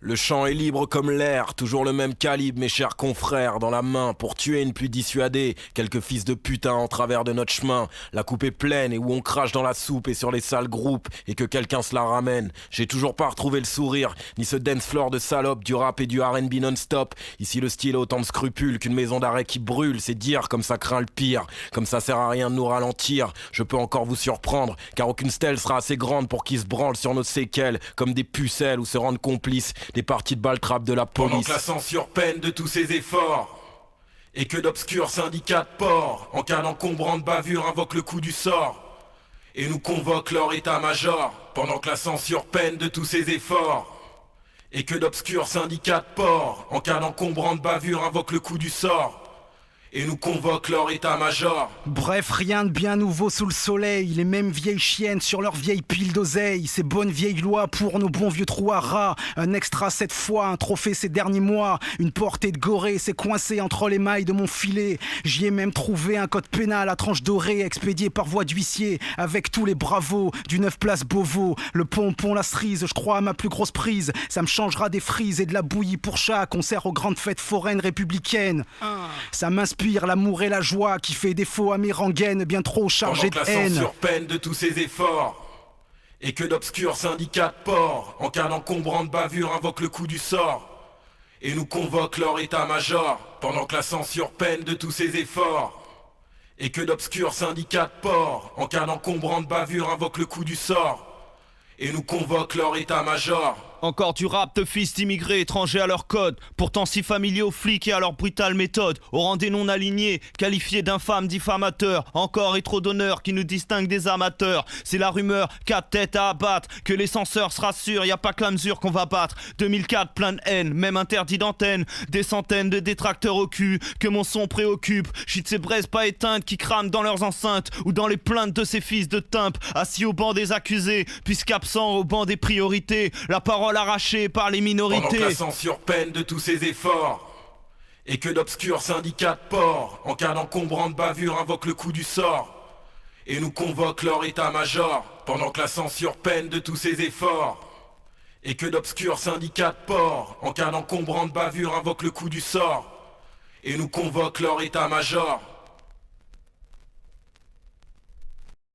Le champ est libre comme l'air, toujours le même calibre, mes chers confrères, dans la main, pour tuer une pluie dissuadée, quelques fils de putain en travers de notre chemin. La coupe est pleine et où on crache dans la soupe et sur les sales groupes, et que quelqu'un se la ramène. J'ai toujours pas retrouvé le sourire, ni ce dance floor de salope, du rap et du R&B non-stop. Ici le style a autant de scrupules qu'une maison d'arrêt qui brûle, c'est dire comme ça craint le pire. Comme ça sert à rien de nous ralentir, je peux encore vous surprendre, car aucune stèle sera assez grande pour qu'ils se branlent sur nos séquelles, comme des pucelles ou se rendent complices des parties de balle-trappe de la police. Pendant que la censure peine de tous ses efforts et que d'obscurs syndicats de port, en cas d'encombrante bavure, invoquent le coup du sort et nous convoquent leur état-major. Pendant que la censure peine de tous ses efforts et que d'obscurs syndicats de port, en cas d'encombrante bavure, invoquent le coup du sort et nous convoquent leur état-major. Bref, rien de bien nouveau sous le soleil. Les mêmes vieilles chiennes sur leurs vieilles piles d'oseille. Ces bonnes vieilles lois pour nos bons vieux trous à rats. Un extra cette fois, un trophée ces derniers mois. Une portée de gorée s'est coincée entre les mailles de mon filet. J'y ai même trouvé un code pénal à tranche dorée, expédié par voie d'huissier, avec tous les bravos du 9 place Beauvau. Le pompon, la cerise, je crois à ma plus grosse prise. Ça me changera des frises et de la bouillie pour chat, concert aux grandes fêtes foraines républicaines. Ça m'inspire l'amour et la joie qui fait défaut à mes rengaines bien trop chargées de haine. Pendant que la censure peine de tous ses efforts et que d'obscurs syndicats de port, en cas d'encombrante bavure, invoquent le coup du sort et nous convoquent leur état-major. Pendant que la censure peine de tous ses efforts et que d'obscurs syndicats de port, en cas d'encombrante bavure, invoquent le coup du sort et nous convoquent leur état-major. Encore du rap de fils d'immigrés étrangers à leur code, pourtant si familiers aux flics et à leur brutale méthode, au rang des non-alignés, qualifiés d'infâmes diffamateurs, encore et trop d'honneur qui nous distingue des amateurs. C'est la rumeur, 4 têtes à abattre, que les censeurs se rassurent, y a pas que la mesure qu'on va battre. 2004, plein de haine, même interdit d'antenne, des centaines de détracteurs au cul, que mon son préoccupe. J'suis de ces braises pas éteintes qui crament dans leurs enceintes, ou dans les plaintes de ces fils de timpe, assis au banc des accusés, puisqu'absents au banc des priorités, la parole arrachée par les minorités. Pendant que la censure peine de tous ses efforts et que d'obscurs syndicats de port, en cas d'encombrante bavure, invoquent le coup du sort et nous convoquent leur état-major. Pendant que la censure peine de tous ses efforts et que d'obscurs syndicats de port, en cas d'encombrante bavure, invoquent le coup du sort et nous convoquent leur état-major.